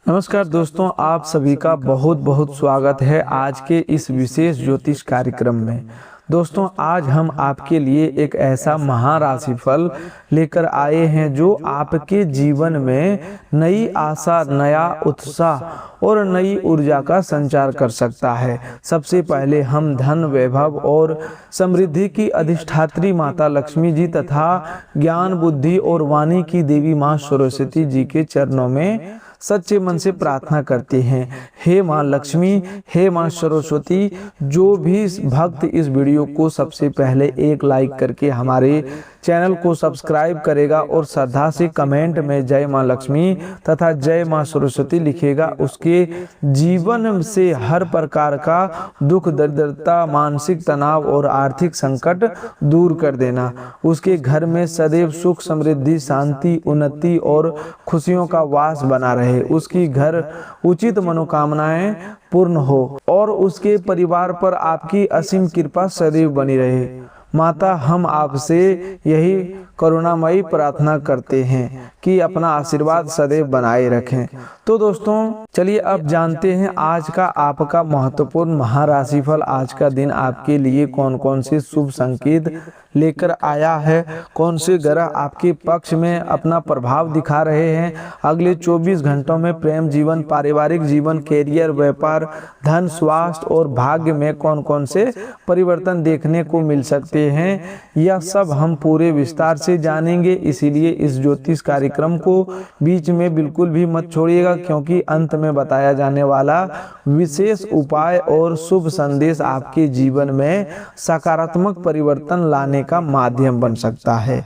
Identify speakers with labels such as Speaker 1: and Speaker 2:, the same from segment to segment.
Speaker 1: नमस्कार दोस्तों, आप सभी का बहुत बहुत स्वागत है आज के इस विशेष ज्योतिष कार्यक्रम में। दोस्तों, आज हम आपके लिए एक ऐसा महाराशिफल लेकर आए हैं जो आपके जीवन में नई आशा, नया उत्साह और नई ऊर्जा का संचार कर सकता है। सबसे पहले हम धन, वैभव और समृद्धि की अधिष्ठात्री माता लक्ष्मी जी तथा ज्ञान, बुद्धि और वाणी की देवी माँ सरस्वती जी के चरणों में सच्चे मन से प्रार्थना करते हैं। हे माँ लक्ष्मी, हे माँ सरस्वती, जो भी भक्त इस वीडियो को सबसे पहले एक लाइक करके हमारे चैनल को सब्सक्राइब करेगा और श्रद्धा से कमेंट में जय माँ लक्ष्मी तथा जय माँ सरस्वती लिखेगा, उसके जीवन से हर प्रकार का दुख, दरिद्रता, मानसिक तनाव और आर्थिक संकट दूर कर देना। उसके घर में सदैव सुख, समृद्धि, शांति, उन्नति और खुशियों का वास बना रहे। उसकी घर उचित मनोकामनाएं पूर्ण हो और उसके परिवार पर आपकी असीम कृपा सदैव बनी रहे। माता, हम आपसे यही करुणामयी प्रार्थना करते हैं कि अपना आशीर्वाद सदैव बनाए रखें। तो दोस्तों, चलिए अब जानते हैं आज का आपका महत्वपूर्ण महाराशिफल। आज का दिन आपके लिए कौन कौन से शुभ संकेत लेकर आया है, कौन से ग्रह आपके पक्ष में अपना प्रभाव दिखा रहे हैं, अगले 24 घंटों में प्रेम जीवन, पारिवारिक जीवन, कैरियर, व्यापार, धन, स्वास्थ्य और भाग्य में कौन कौन से परिवर्तन देखने को मिल सकते हैं, यह सब हम पूरे विस्तार से जानेंगे। इसीलिए इस ज्योतिष कार्यक्रम को बीच में बिल्कुल भी मत छोड़िएगा, क्योंकि अंत में बताया जाने वाला विशेष उपाय और शुभ संदेश आपके जीवन में सकारात्मक परिवर्तन लाने का माध्यम बन सकता है।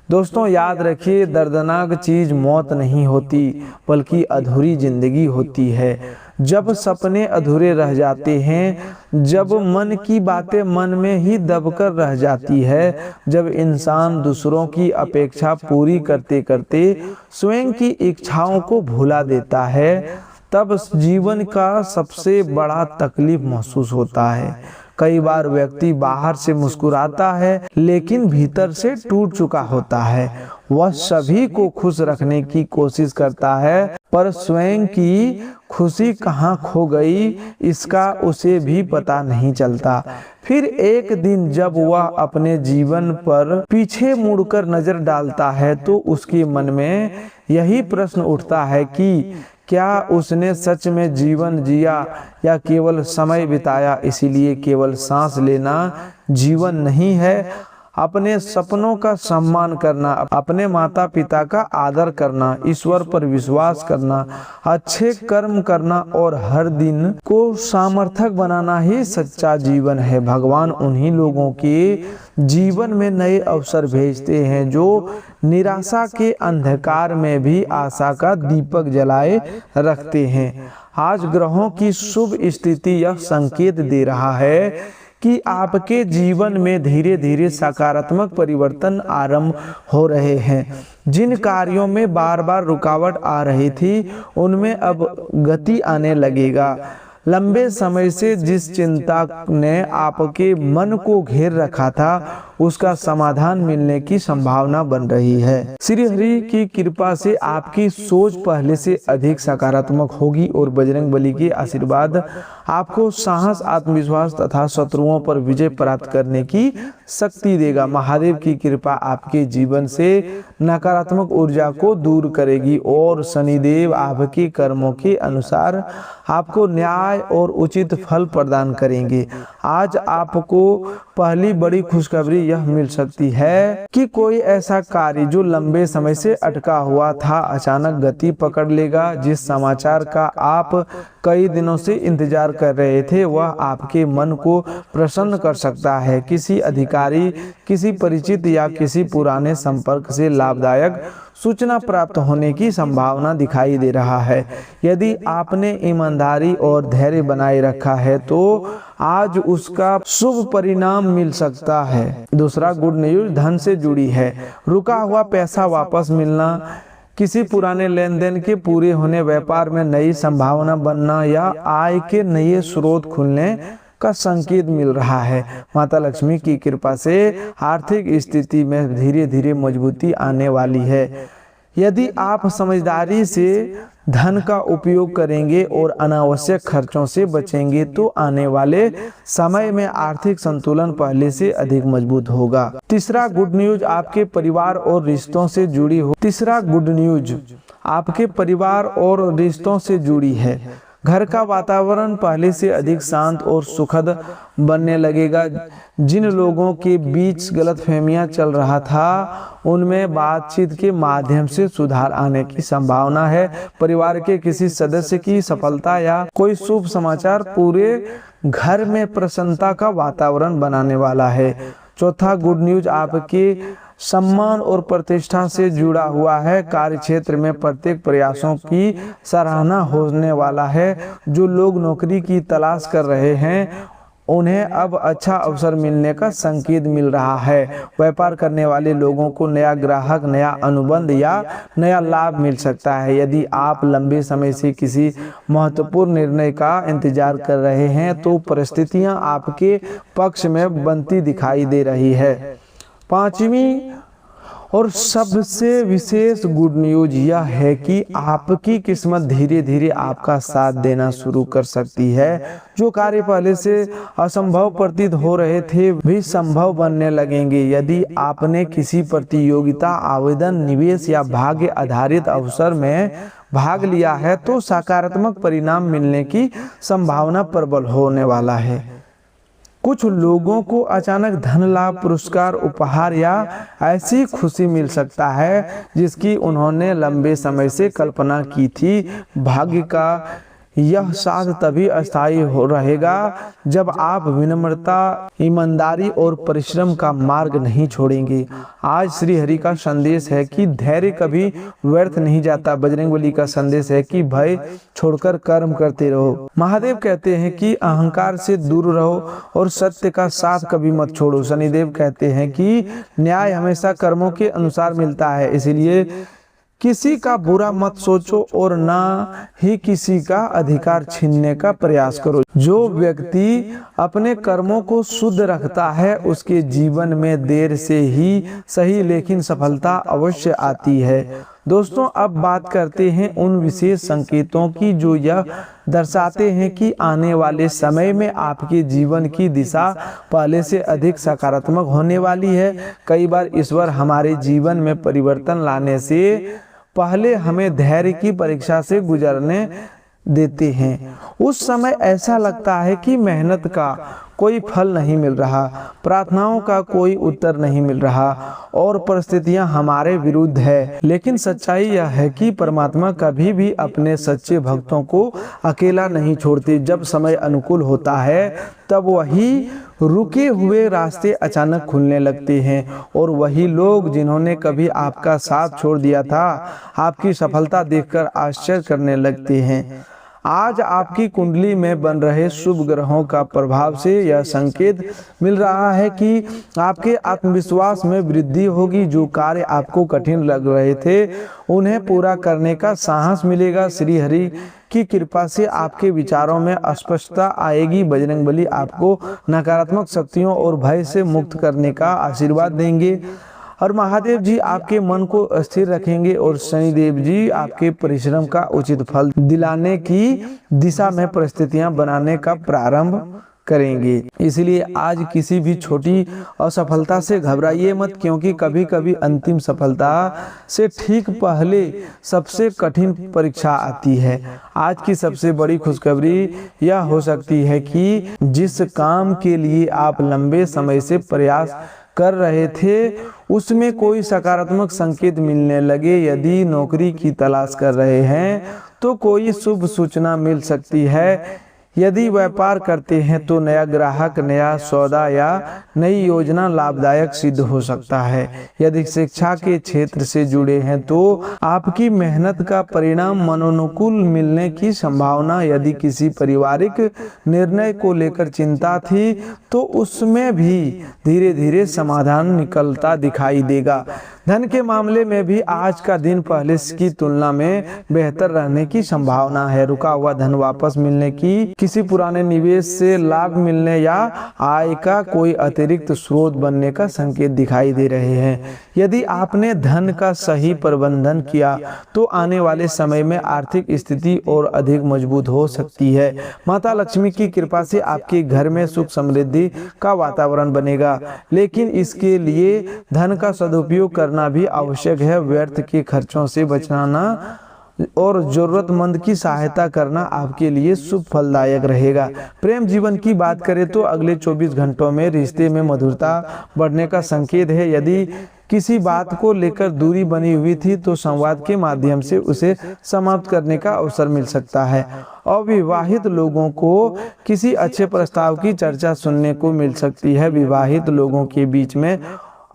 Speaker 1: दोस्तों, याद रखिए, दर्दनाक चीज मौत नहीं होती बल्कि अधूरी जिंदगी होती है। जब सपने अधूरे रह जाते हैं, जब मन की बातें मन में ही दबकर रह जाती है, जब इंसान दूसरों की अपेक्षा पूरी करते करते स्वयं की इच्छाओं को भुला देता है, तब जीवन का सबसे बड़ा तकलीफ महसूस होता है। कई बार व्यक्ति बाहर से मुस्कुराता है लेकिन भीतर से टूट चुका होता है। वह सभी को खुश रखने की कोशिश करता है, पर स्वयं की खुशी कहाँ खो गई इसका उसे भी पता नहीं चलता। फिर एक दिन जब वह अपने जीवन पर पीछे मुड़कर नजर डालता है तो उसके मन में यही प्रश्न उठता है कि क्या उसने सच में जीवन जिया या केवल समय बिताया। इसीलिए केवल सांस लेना जीवन नहीं है। अपने सपनों का सम्मान करना, अपने माता पिता का आदर करना, ईश्वर पर विश्वास करना, अच्छे कर्म करना और हर दिन को सार्थक बनाना ही सच्चा जीवन है। भगवान उन्हीं लोगों के जीवन में नए अवसर भेजते हैं जो निराशा के अंधकार में भी आशा का दीपक जलाए रखते हैं। आज ग्रहों की शुभ स्थिति यह संकेत दे रहा है कि आपके जीवन में धीरे धीरे सकारात्मक परिवर्तन आरंभ हो रहे हैं। जिन कार्यों में बार बार रुकावट आ रही थी उनमें अब गति आने लगेगा। लंबे समय से जिस चिंता ने आपके मन को घेर रखा था उसका समाधान मिलने की संभावना बन रही है। श्री हरि की कृपा से आपकी सोच पहले से अधिक सकारात्मक होगी और बजरंग बली के आशीर्वाद आपको साहस, आत्मविश्वास तथा शत्रुओं पर विजय प्राप्त करने की शक्ति देगा। महादेव की कृपा आपके जीवन से नकारात्मक ऊर्जा को दूर करेगी और शनिदेव आपके कर्मों के अनुसार आपको न्याय और उचित फल प्रदान करेंगे। आज आपको पहली बड़ी खुशखबरी यह मिल सकती है कि कोई ऐसा कार्य जो लंबे समय से अटका हुआ था अचानक गति पकड़ लेगा। जिस समाचार का आप कई दिनों से इंतजार कर रहे थे वह आपके मन को प्रसन्न कर सकता है। किसी अधिकारी, किसी परिचित या किसी पुराने संपर्क से लाभदायक सूचना प्राप्त होने की संभावना दिखाई दे रहा है। यदि आपने ईमानदारी और धैर्य बनाए रखा है तो आज उसका शुभ परिणाम मिल सकता है। दूसरा गुड न्यूज धन से जुड़ी है। रुका हुआ पैसा वापस मिलना, किसी पुराने लेन देन के पूरे होने, व्यापार में नई संभावना बनना या आय के नए स्रोत खुलने का संकेत मिल रहा है। माता लक्ष्मी की कृपा से आर्थिक स्थिति में धीरे धीरे मजबूती आने वाली है। यदि आप समझदारी से धन का उपयोग करेंगे और अनावश्यक खर्चों से बचेंगे तो आने वाले समय में आर्थिक संतुलन पहले से अधिक मजबूत होगा। तीसरा गुड न्यूज आपके परिवार और रिश्तों से जुड़ी हो। तीसरा गुड न्यूज आपके परिवार और रिश्तों से जुड़ी है। घर का वातावरण पहले से अधिक शांत और सुखद बनने लगेगा। जिन लोगों के बीच गलतफहमियां चल रहा था उनमें बातचीत के माध्यम से सुधार आने की संभावना है। परिवार के किसी सदस्य की सफलता या कोई शुभ समाचार पूरे घर में प्रसन्नता का वातावरण बनाने वाला है। चौथा गुड न्यूज आपके सम्मान और प्रतिष्ठा से जुड़ा हुआ है। कार्य क्षेत्र में प्रत्येक प्रयासों की सराहना होने वाला है। जो लोग नौकरी की तलाश कर रहे हैं उन्हें अब अच्छा अवसर मिलने का संकेत मिल रहा है। व्यापार करने वाले लोगों को नया ग्राहक, नया अनुबंध या नया लाभ मिल सकता है। यदि आप लंबे समय से किसी महत्वपूर्ण निर्णय का इंतजार कर रहे हैं तो परिस्थितियां आपके पक्ष में बनती दिखाई दे रही है। पांचवी और सबसे विशेष गुड न्यूज यह है कि आपकी किस्मत धीरे धीरे आपका साथ देना शुरू कर सकती है। जो कार्य पहले से असंभव प्रतीत हो रहे थे भी संभव बनने लगेंगे। यदि आपने किसी प्रतियोगिता, आवेदन, निवेश या भाग्य आधारित अवसर में भाग लिया है तो सकारात्मक परिणाम मिलने की संभावना प्रबल होने वाला है। कुछ लोगों को अचानक धन लाभ, पुरस्कार, उपहार या ऐसी खुशी मिल सकता है जिसकी उन्होंने लंबे समय से कल्पना की थी। भाग्य का यह साथ तभी अस्थायी हो रहेगा जब आप विनम्रता, ईमानदारी और परिश्रम का मार्ग नहीं छोड़ेंगे। आज श्री हरि का संदेश है कि धैर्य कभी व्यर्थ नहीं जाता। बजरंगबली का संदेश है कि भय छोड़कर कर्म करते रहो। महादेव कहते हैं कि अहंकार से दूर रहो और सत्य का साथ कभी मत छोड़ो। शनिदेव कहते हैं कि न्याय हमेशा कर्मों के अनुसार मिलता है, इसलिए किसी का बुरा मत सोचो और ना ही किसी का अधिकार छीनने का प्रयास करो। जो व्यक्ति अपने कर्मों को शुद्ध रखता है उसके जीवन में देर से ही सही लेकिन सफलता अवश्य आती है। दोस्तों, अब बात करते हैं उन विशेष संकेतों की जो यह दर्शाते हैं कि आने वाले समय में आपके जीवन की दिशा पहले से अधिक सकारात्मक होने वाली है। कई बार ईश्वर हमारे जीवन में परिवर्तन लाने से पहले हमें धैर्य की परीक्षा से गुजरने देते हैं। उस समय ऐसा लगता है कि मेहनत का कोई फल नहीं मिल रहा, प्रार्थनाओं का कोई उत्तर नहीं मिल रहा और परिस्थितियां हमारे विरुद्ध है। लेकिन सच्चाई यह है कि परमात्मा कभी भी अपने सच्चे भक्तों को अकेला नहीं छोड़ते। जब समय अनुकूल होता है तब वही रुके हुए रास्ते अचानक खुलने लगते हैं और वही लोग जिन्होंने कभी आपका साथ छोड़ दिया था आपकी सफलता देखकर आश्चर्य करने लगते हैं। आज आपकी कुंडली में बन रहे शुभ ग्रहों का प्रभाव से यह संकेत मिल रहा है कि आपके आत्मविश्वास में वृद्धि होगी। जो कार्य आपको कठिन लग रहे थे उन्हें पूरा करने का साहस मिलेगा। श्री हरि की कृपा से आपके विचारों में स्पष्टता आएगी। बजरंगबली आपको नकारात्मक शक्तियों और भय से मुक्त करने का आशीर्वाद देंगे और महादेव जी आपके मन को स्थिर रखेंगे और शनिदेव जी आपके परिश्रम का उचित फल दिलाने की दिशा में परिस्थितियां बनाने का प्रारंभ करेंगे। इसलिए आज किसी भी छोटी असफलता से घबराइए मत, क्योंकि कभी कभी अंतिम सफलता से ठीक पहले सबसे कठिन परीक्षा आती है। आज की सबसे बड़ी खुशखबरी यह हो सकती है कि जिस काम के लिए आप लंबे समय से प्रयास कर रहे थे उसमें कोई सकारात्मक संकेत मिलने लगे। यदि नौकरी की तलाश कर रहे हैं तो कोई शुभ सूचना मिल सकती है। यदि व्यापार करते हैं तो नया ग्राहक, नया सौदा या नई योजना लाभदायक सिद्ध हो सकता है। यदि शिक्षा के क्षेत्र से जुड़े हैं तो आपकी मेहनत का परिणाम मनोनुकूल मिलने की संभावना। यदि किसी पारिवारिक निर्णय को लेकर चिंता थी तो उसमें भी धीरे धीरे समाधान निकलता दिखाई देगा। धन के मामले में भी आज का दिन पहले की तुलना में बेहतर रहने की संभावना है। रुका हुआ धन वापस मिलने की, किसी पुराने निवेश से लाभ मिलने या आय का कोई अतिरिक्त स्रोत बनने का संकेत दिखाई दे रहे हैं। यदि आपने धन का सही प्रबंधन किया तो आने वाले समय में आर्थिक स्थिति और अधिक मजबूत हो सकती है। माता लक्ष्मी की कृपा से आपके घर में सुख समृद्धि का वातावरण बनेगा, लेकिन इसके लिए धन का सदुपयोग करना भी आवश्यक है। व्यर्थ के खर्चों से बचना और जरूरतमंद की सहायता करना आपके लिए शुभ फलदायक रहेगा। प्रेम जीवन की बात करें तो अगले 24 घंटों में रिश्ते में मधुरता बढ़ने का संकेत है। यदि किसी बात को लेकर दूरी बनी हुई थी तो संवाद के माध्यम से उसे समाप्त करने का अवसर मिल सकता है। अविवाहित लोगों को किसी अच्छे प्रस्ताव की चर्चा सुनने को मिल सकती है। विवाहित लोगों के बीच में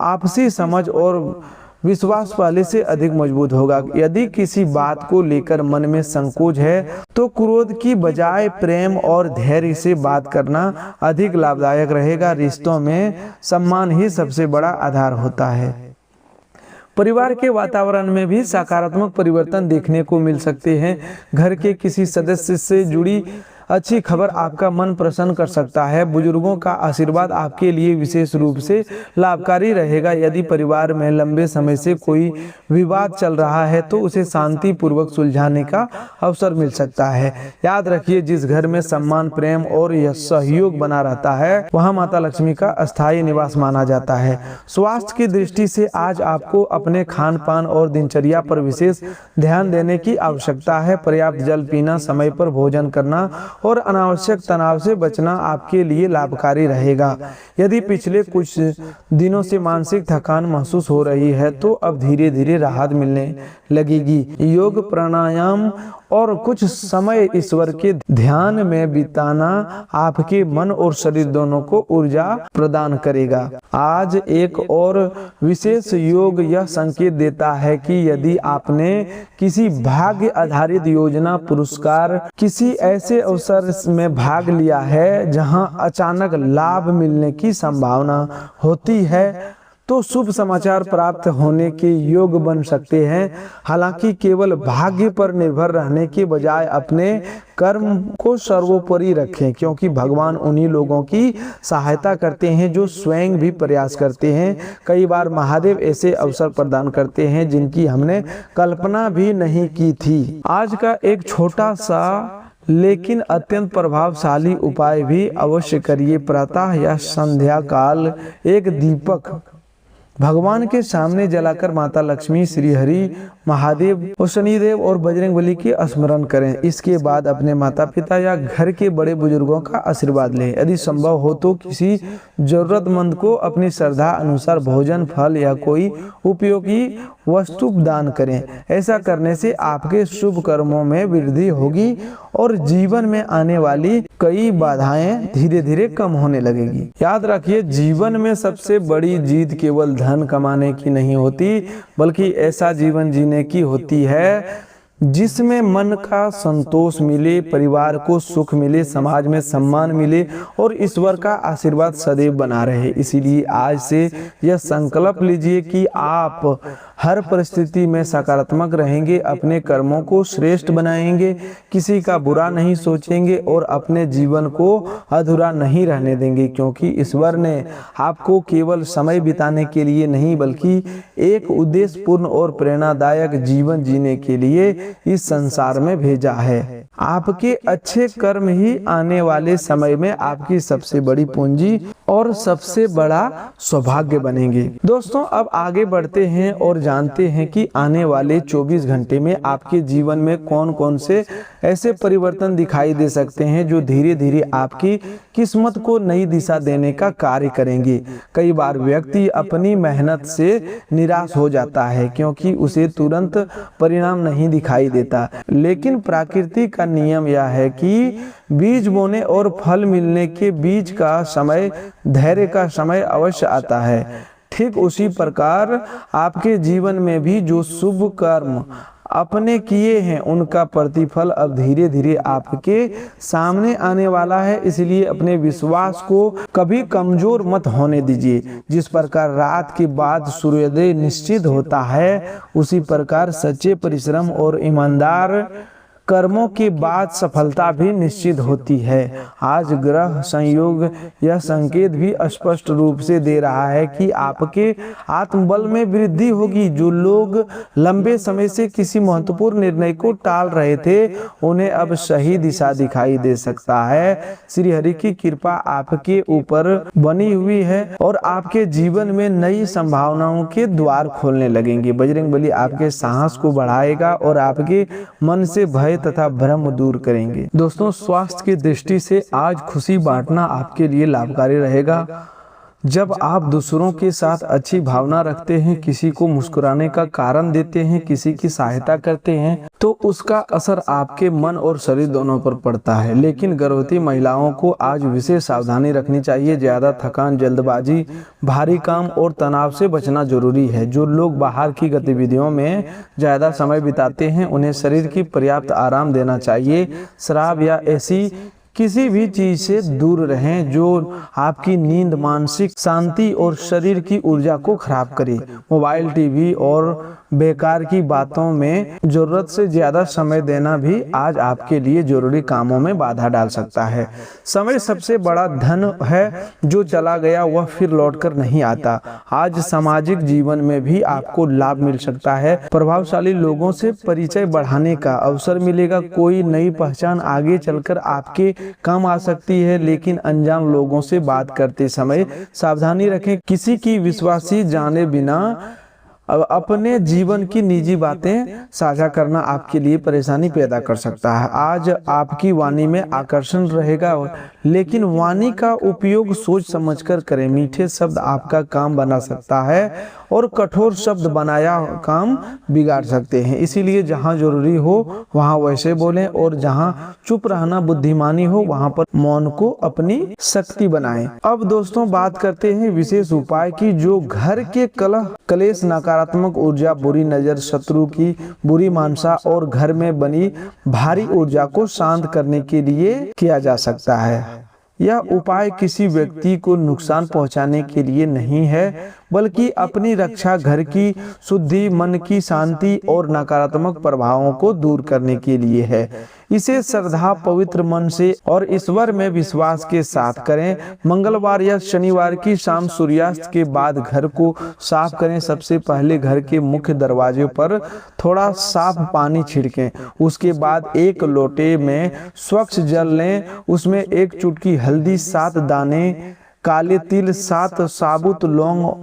Speaker 1: आपसी समझ और विश्वास पहले से अधिक मजबूत होगा। यदि किसी बात को लेकर मन में संकोच है तो क्रोध की बजाय प्रेम और धैर्य से बात करना अधिक लाभदायक रहेगा। रिश्तों में सम्मान ही सबसे बड़ा आधार होता है। परिवार के वातावरण में भी सकारात्मक परिवर्तन देखने को मिल सकते हैं। घर के किसी सदस्य से जुड़ी अच्छी खबर आपका मन प्रसन्न कर सकता है। बुजुर्गों का आशीर्वाद आपके लिए विशेष रूप से लाभकारी रहेगा। यदि परिवार में लंबे समय से कोई विवाद चल रहा है तो उसे शांति पूर्वक सुलझाने का अवसर मिल सकता है। याद रखिए, जिस घर में सम्मान, प्रेम और सहयोग बना रहता है वहां माता लक्ष्मी का अस्थायी निवास माना जाता है। स्वास्थ्य की दृष्टि से आज आपको अपने खान पान और दिनचर्या पर विशेष ध्यान देने की आवश्यकता है। पर्याप्त जल पीना, समय पर भोजन करना और अनावश्यक तनाव से बचना आपके लिए लाभकारी रहेगा। यदि पिछले कुछ दिनों से मानसिक थकान महसूस हो रही है तो अब धीरे धीरे राहत मिलने लगेगी। योग, प्राणायाम और कुछ समय ईश्वर के ध्यान में बिताना आपके मन और शरीर दोनों को ऊर्जा प्रदान करेगा। आज एक और विशेष योग यह संकेत देता है कि यदि आपने किसी भाग्य आधारित योजना, पुरस्कार, किसी ऐसे अवसर में भाग लिया है जहां अचानक लाभ मिलने की संभावना होती है तो शुभ समाचार प्राप्त होने के योग बन सकते हैं। हालांकि केवल भाग्य पर निर्भर रहने के बजाय अपने कर्म को सर्वोपरि रखें, क्योंकि भगवान उन्हीं लोगों की सहायता करते हैं जो स्वयं भी प्रयास करते हैं। कई बार महादेव ऐसे अवसर प्रदान करते हैं जिनकी हमने कल्पना भी नहीं की थी। आज का एक छोटा सा लेकिन अत्यंत प्रभावशाली उपाय भी अवश्य करिए। प्रातः या संध्या काल एक दीपक भगवान के सामने जलाकर माता लक्ष्मी, श्री हरि, महादेव और शनिदेव और बजरंगबली के स्मरण करें। इसके बाद अपने माता पिता या घर के बड़े बुजुर्गों का आशीर्वाद लें। यदि संभव हो तो किसी जरूरतमंद को अपनी श्रद्धा अनुसार भोजन, फल या कोई उपयोगी वस्तु दान करें। ऐसा करने से आपके शुभ कर्मों में वृद्धि होगी और जीवन में आने वाली कई बाधाएं धीरे धीरे कम होने लगेगी। याद रखिए, जीवन में सबसे बड़ी जीत केवल धन कमाने की नहीं होती, बल्कि ऐसा जीवन जीने की होती है जिसमें मन का संतोष मिले, परिवार को सुख मिले, समाज में सम्मान मिले और ईश्वर का आशीर्वाद सदैव बना रहे। इसीलिए आज से यह संकल्प लीजिए कि आप हर परिस्थिति में सकारात्मक रहेंगे, अपने कर्मों को श्रेष्ठ बनाएंगे, किसी का बुरा नहीं सोचेंगे और अपने जीवन को अधूरा नहीं रहने देंगे, क्योंकि ईश्वर ने आपको केवल समय बिताने के लिए नहीं बल्कि एक उद्देश्यपूर्ण और प्रेरणादायक जीवन जीने के लिए इस संसार में भेजा है। आपके अच्छे कर्म ही आने वाले समय में आपकी सबसे बड़ी पूंजी और सबसे बड़ा सौभाग्य बनेंगे। दोस्तों, अब आगे बढ़ते हैं और जानते हैं कि आने वाले 24 घंटे में आपके जीवन में कौन कौन से ऐसे परिवर्तन दिखाई दे सकते हैं जो धीरे धीरे आपकी किस्मत को नई दिशा देने का कार्य करेंगे। कई बार व्यक्ति अपनी मेहनत से निराश हो जाता है क्योंकि उसे तुरंत परिणाम नहीं दिखाई देता, लेकिन प्रकृति का नियम यह है कि बीज बोने और फल मिलने के बीच का समय, धैर्य का समय अवश्य आता है। ठीक उसी प्रकार आपके जीवन में भी जो शुभ कर्म अपने किए हैं उनका प्रतिफल अब धीरे धीरे आपके सामने आने वाला है। इसलिए अपने विश्वास को कभी कमजोर मत होने दीजिए। जिस प्रकार रात के बाद सूर्योदय निश्चित होता है, उसी प्रकार सच्चे परिश्रम और ईमानदार कर्मों के बाद सफलता भी निश्चित होती है। आज ग्रह संयोग यह संकेत भी स्पष्ट रूप से दे रहा है कि आपके आत्मबल में वृद्धि होगी। जो लोग लंबे समय से किसी महत्वपूर्ण निर्णय को टाल रहे थे, उन्हें अब सही दिशा दिखाई दे सकता है। श्री हरि की कृपा आपके ऊपर बनी हुई है और आपके जीवन में नई संभावनाओं के द्वार खोलने लगेंगे। बजरंगबली आपके साहस को बढ़ाएगा और आपके मन से भय तथा भ्रम दूर करेंगे। दोस्तों, स्वास्थ्य की दृष्टि से आज खुशी बांटना आपके लिए लाभकारी रहेगा। जब आप दूसरों के साथ अच्छी भावना रखते हैं, किसी को मुस्कुराने का कारण देते हैं, किसी की सहायता करते हैं, तो उसका असर आपके मन और शरीर दोनों पर पड़ता है। लेकिन गर्भवती महिलाओं को आज विशेष सावधानी रखनी चाहिए। ज्यादा थकान, जल्दबाजी, भारी काम और तनाव से बचना जरूरी है। जो लोग बाहर की गतिविधियों में ज्यादा समय बिताते हैं, उन्हें शरीर की पर्याप्त आराम देना चाहिए। शराब या ऐसी किसी भी चीज से दूर रहें जो आपकी नींद, मानसिक शांति और शरीर की ऊर्जा को खराब करे। मोबाइल, टीवी और बेकार की बातों में जरूरत से ज्यादा समय देना भी आज आपके लिए जरूरी कामों में बाधा डाल सकता है। समय सबसे बड़ा धन है, जो चला गया वह फिर लौटकर नहीं आता। आज सामाजिक जीवन में भी आपको लाभ मिल सकता है। प्रभावशाली लोगों से परिचय बढ़ाने का अवसर मिलेगा। कोई नई पहचान आगे चलकर आपके काम आ सकती है। लेकिन अनजान लोगों से बात करते समय सावधानी रखें। किसी की विश्वासी जाने बिना अपने जीवन की निजी बातें साझा करना आपके लिए परेशानी पैदा कर सकता है। आज आपकी वाणी में आकर्षण रहेगा, लेकिन वाणी का उपयोग सोच समझकर करें। मीठे शब्द आपका काम बना सकता है और कठोर शब्द बनाया काम बिगाड़ सकते हैं। इसीलिए जहां जरूरी हो वहां वैसे बोलें और जहां चुप रहना बुद्धिमानी हो वहां पर मौन को अपनी शक्ति बनाएं। अब दोस्तों, बात करते हैं विशेष उपाय की, जो घर के कलह, क्लेश, नकारात्मक ऊर्जा, बुरी नजर, शत्रु की बुरी मानसा और घर में बनी भारी ऊर्जा को शांत करने के लिए किया जा सकता है। यह उपाय किसी व्यक्ति को नुकसान पहुंचाने के लिए नहीं है, बल्कि अपनी रक्षा, घर की शुद्धि, मन की शांति और नकारात्मक प्रभावों को दूर करने के लिए है। इसे श्रद्धा, पवित्र मन से और ईश्वर में विश्वास के साथ करें। मंगलवार या शनिवार की शाम सूर्यास्त के बाद घर को साफ करें। सबसे पहले घर के मुख्य दरवाजे पर थोड़ा साफ पानी छिड़कें। उसके बाद एक लोटे में स्वच्छ जल लें। उसमें एक चुटकी हल्दी, 7 दाने काले तिल, 7 साबुत लौंग,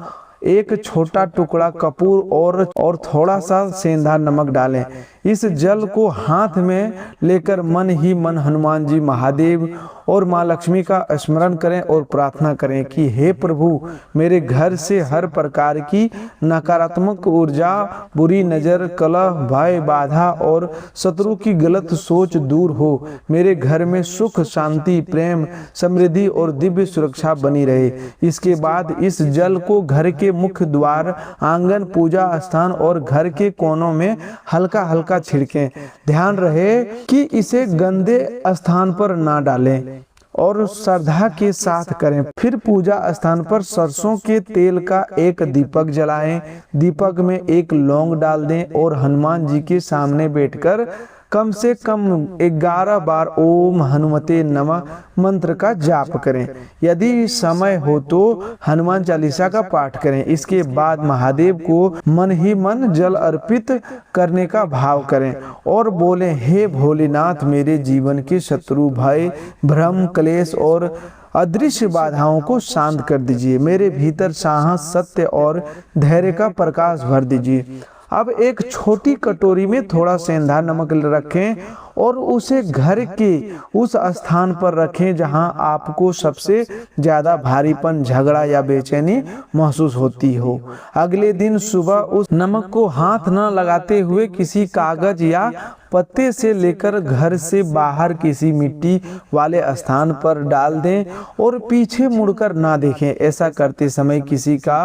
Speaker 1: एक छोटा टुकड़ा कपूर और थोड़ा सा सेंधा नमक डालें। इस जल को हाथ में लेकर मन ही मन हनुमान जी, महादेव और माँ लक्ष्मी का स्मरण करें और प्रार्थना करें कि हे प्रभु, मेरे घर से हर प्रकार की नकारात्मक ऊर्जा, बुरी नजर, कलह, भय, बाधा और शत्रु की गलत सोच दूर हो। मेरे घर में सुख, शांति, प्रेम, समृद्धि और दिव्य सुरक्षा बनी रहे। इसके बाद इस जल को घर के मुख्य द्वार, आंगन, पूजा स्थान और घर के कोनों में हल्का हल्का छिड़कें। ध्यान रहे कि इसे गंदे स्थान पर ना डालें और श्रद्धा के साथ करें। फिर पूजा स्थान पर सरसों के तेल का एक दीपक जलाएं। दीपक में एक लौंग डाल दें और हनुमान जी के सामने बैठकर कम से कम 11 बार ओम हनुमते नमः मंत्र का जाप करें। यदि समय हो तो हनुमान चालीसा का पाठ करें। इसके बाद महादेव को मन ही मन जल अर्पित करने का भाव करें और बोलें, हे भोलेनाथ, मेरे जीवन के शत्रु, भय, भ्रम, क्लेश और अदृश्य बाधाओं को शांत कर दीजिए। मेरे भीतर साहस, सत्य और धैर्य का प्रकाश भर दीजिए। अब एक छोटी कटोरी में थोड़ा सेंधा नमक रखें और उसे घर के उस स्थान पर रखें जहां आपको सबसे ज्यादा भारीपन, झगड़ा या बेचैनी महसूस होती हो। अगले दिन सुबह उस नमक को हाथ न लगाते हुए किसी कागज या पत्ते से लेकर घर से बाहर किसी मिट्टी वाले स्थान पर डाल दें और पीछे मुड़कर ना देखें। ऐसा करते समय किसी का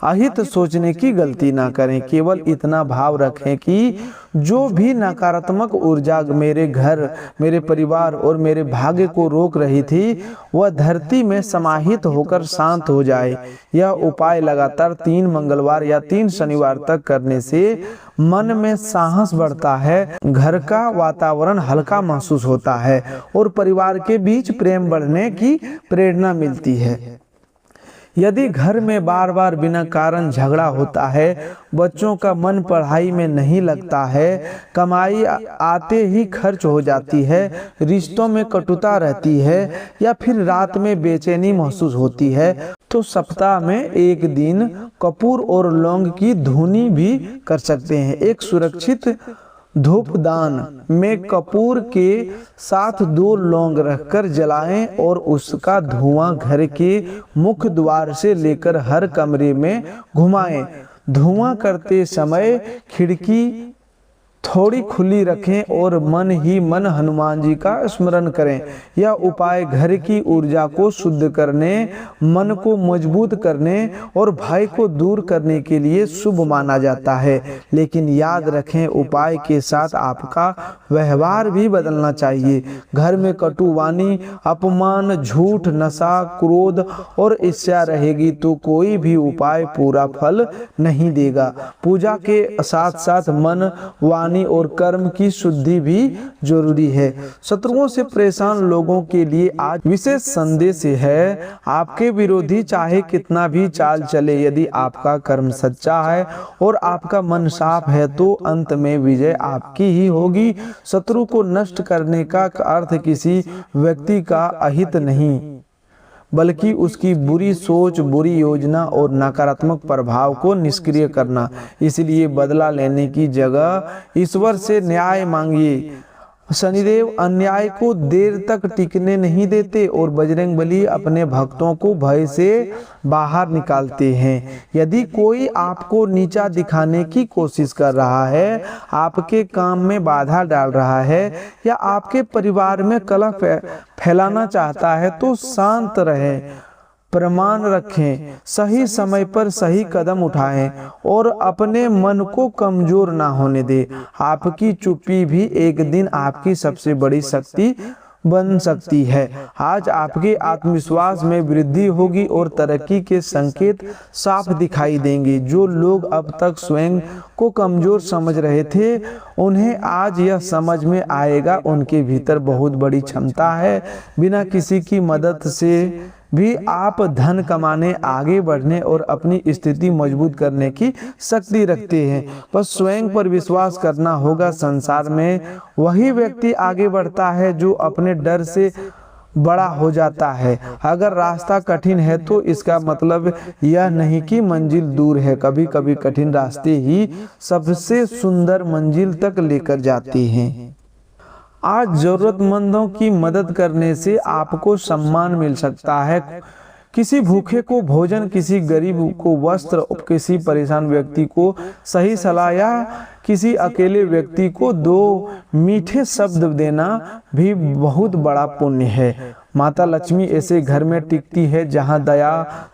Speaker 1: अहित सोचने की गलती ना करें। केवल इतना भाव रखें कि जो भी नकारात्मक ऊर्जा मेरे घर, मेरे परिवार और मेरे भाग्य को रोक रही थी वह धरती में समाहित होकर शांत हो जाए। यह उपाय लगातार 3 मंगलवार या 3 शनिवार तक करने से मन में साहस बढ़ता है, घर का वातावरण हल्का महसूस होता है और परिवार के बीच प्रेम बढ़ने की प्रेरणा मिलती है। यदि घर में बार बार बिना कारण झगड़ा होता है, बच्चों का मन पढ़ाई में नहीं लगता है, कमाई आते ही खर्च हो जाती है, रिश्तों में कटुता रहती है या फिर रात में बेचैनी महसूस होती है, तो सप्ताह में एक दिन कपूर और लौंग की धुनी भी कर सकते हैं। एक सुरक्षित धूपदान में कपूर के साथ 2 लौंग रखकर जलाएं और उसका धुआं घर के मुख्य द्वार से लेकर हर कमरे में घुमाएं। धुआं करते समय खिड़की थोड़ी खुली रखें और मन ही मन हनुमान जी का स्मरण करें। यह उपाय घर की ऊर्जा को शुद्ध करने, मन को मजबूत करने और भय को दूर करने के लिए शुभ माना जाता है। लेकिन याद रखें, उपाय के साथ आपका व्यवहार भी बदलना चाहिए। घर में कटुवाणी, अपमान, झूठ, नशा, क्रोध और ईर्ष्या रहेगी तो कोई भी उपाय पूरा फल नहीं देगा। पूजा के साथ साथ मन, वाणी और कर्म की शुद्धि भी जरूरी है। शत्रुओं से परेशान लोगों के लिए आज विशेष संदेश है। आपके विरोधी चाहे कितना भी चाल चले, यदि आपका कर्म सच्चा है और आपका मन साफ है तो अंत में विजय आपकी ही होगी। शत्रु को नष्ट करने का अर्थ किसी व्यक्ति का अहित नहीं, बल्कि उसकी बुरी सोच, बुरी योजना और नकारात्मक प्रभाव को निष्क्रिय करना। इसलिए बदला लेने की जगह ईश्वर से न्याय मांगिए। शनिदेव अन्याय को देर तक टिकने नहीं देते और बजरंगबली अपने भक्तों को भय से बाहर निकालते हैं। यदि कोई आपको नीचा दिखाने की कोशिश कर रहा है, आपके काम में बाधा डाल रहा है या आपके परिवार में कलह फैलाना चाहता है तो शांत रहें, प्रमाण रखें, सही समय पर सही कदम उठाएं और अपने मन को कमजोर ना होने दें। आपकी चुप्पी भी एक दिन आपकी सबसे बड़ी शक्ति बन सकती है। आज आपके आत्मविश्वास में वृद्धि होगी और तरक्की के संकेत साफ दिखाई देंगे। जो लोग अब तक स्वयं को कमजोर समझ रहे थे, उन्हें आज यह समझ में आएगा उनके भीतर बहुत बड़ी क्षमता है। बिना किसी की मदद से भी आप धन कमाने, आगे बढ़ने और अपनी स्थिति मजबूत करने की शक्ति रखते हैं। बस स्वयं पर विश्वास करना होगा। संसार में वही व्यक्ति आगे बढ़ता है जो अपने डर से बड़ा हो जाता है। अगर रास्ता कठिन है तो इसका मतलब यह नहीं कि मंजिल दूर है। कभी कभी कठिन रास्ते ही सबसे सुंदर मंजिल तक लेकर जाते हैं। आज जरूरतमंदों की मदद करने से आपको सम्मान मिल सकता है। किसी भूखे को भोजन, किसी गरीब को वस्त्र, किसी परेशान व्यक्ति को सही सलाह या किसी अकेले व्यक्ति को 2 मीठे शब्द देना भी बहुत बड़ा पुण्य है। माता लक्ष्मी ऐसे घर में टिकती है जहां दया,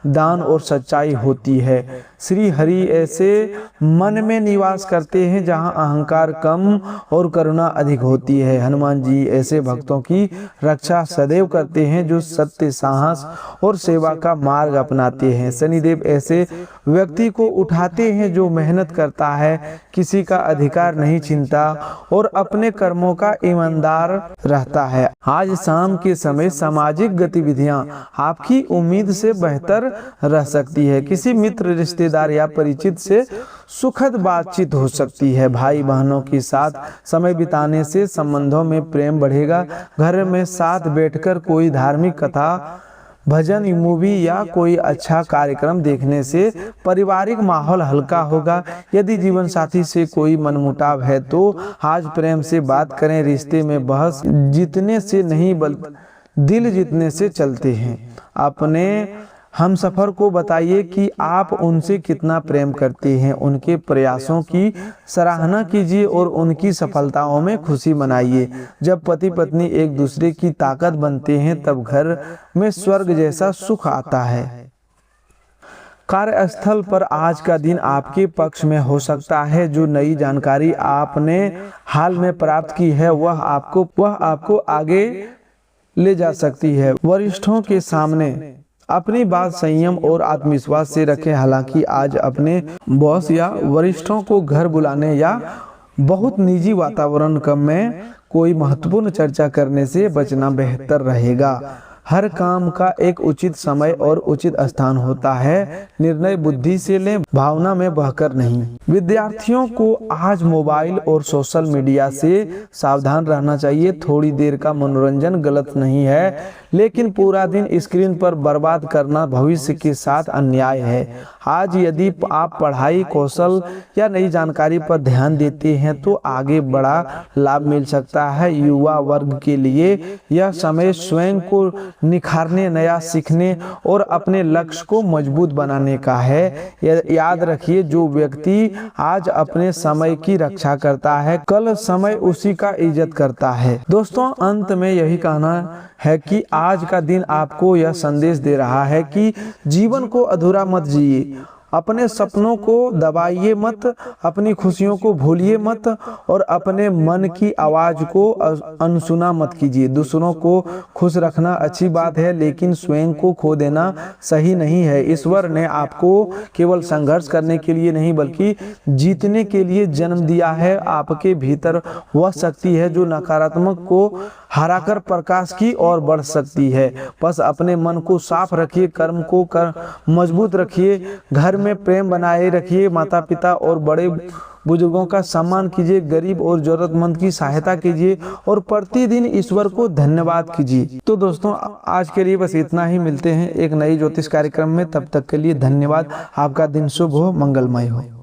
Speaker 1: दान और सच्चाई होती है। श्री हरि ऐसे मन में निवास करते हैं जहां अहंकार कम और करुणा अधिक होती है। हनुमान जी ऐसे भक्तों की रक्षा सदैव करते हैं जो सत्य, साहस और सेवा का मार्ग अपनाते हैं। शनिदेव ऐसे व्यक्ति को उठाते हैं जो मेहनत करता है, किसी का अधिकार नहीं छीनता और अपने कर्मों का ईमानदार रहता है। आज शाम के समय सामाजिक गतिविधियां आपकी उम्मीद से बेहतर रह सकती है। किसी मित्र, रिश्तेदार या परिचित से सुखद बातचीत हो सकती है। भाई बहनों के साथ समय बिताने से संबंधों में प्रेम बढ़ेगा। घर में साथ बैठकर कोई धार्मिक कथा, भजन, मूवी या कोई अच्छा कार्यक्रम देखने से पारिवारिक माहौल हल्का होगा। यदि जीवन साथी से कोई मनमुटाव है तो आज प्रेम से बात करें। रिश्ते में बहस जीतने से नहीं बल्कि दिल जीतने से चलते हैं। अपने हमसफर को बताइए कि आप उनसे कितना प्रेम करते हैं। उनके प्रयासों की सराहना कीजिए और उनकी सफलताओं में खुशी मनाइए। जब पति पत्नी एक दूसरे की ताकत बनते हैं तब घर में स्वर्ग जैसा सुख आता है। कार्यस्थल पर आज का दिन आपके पक्ष में हो सकता है। जो नई जानकारी आपने हाल में प्राप्त की है वह आपको आगे ले जा सकती है। वरिष्ठों के सामने अपनी बात संयम और आत्मविश्वास से रखें। हालांकि आज अपने बॉस या वरिष्ठों को घर बुलाने या बहुत निजी वातावरण में कोई महत्वपूर्ण चर्चा करने से बचना बेहतर रहेगा। हर काम का एक उचित समय और उचित स्थान होता है। निर्णय बुद्धि से लें, भावना में बहकर नहीं। विद्यार्थियों को आज मोबाइल और सोशल मीडिया से सावधान रहना चाहिए। थोड़ी देर का मनोरंजन गलत नहीं है, लेकिन पूरा दिन स्क्रीन पर बर्बाद करना भविष्य के साथ अन्याय है। आज यदि आप पढ़ाई, कौशल या नई जानकारी पर ध्यान देते हैं तो आगे बड़ा लाभ मिल सकता है। युवा वर्ग के लिए यह समय स्वयं को निखारने, नया सीखने और अपने लक्ष्य को मजबूत बनाने का है। याद रखिए, जो व्यक्ति आज अपने समय की रक्षा करता है कल समय उसी का इज्जत करता है। दोस्तों, अंत में यही कहना है कि आज का दिन आपको यह संदेश दे रहा है कि जीवन को अधूरा मत जिए। अपने सपनों को दबाइए मत, अपनी खुशियों को भूलिए मत और अपने मन की आवाज को अनसुना मत कीजिए। दूसरों को खुश रखना अच्छी बात है, लेकिन स्वयं को खो देना सही नहीं है। ईश्वर ने आपको केवल संघर्ष करने के लिए नहीं बल्कि जीतने के लिए जन्म दिया है। आपके भीतर वह शक्ति है जो नकारात्मक को हराकर प्रकाश की ओर बढ़ सकती है। बस अपने मन को साफ रखिए, कर्म को मजबूत रखिए, घर में प्रेम बनाए रखिए, माता पिता और बड़े बुजुर्गों का सम्मान कीजिए, गरीब और जरूरतमंद की सहायता कीजिए और प्रतिदिन ईश्वर को धन्यवाद कीजिए। तो दोस्तों, आज के लिए बस इतना ही। मिलते हैं एक नई ज्योतिष कार्यक्रम में। तब तक के लिए धन्यवाद। आपका दिन शुभ हो, मंगलमय हो।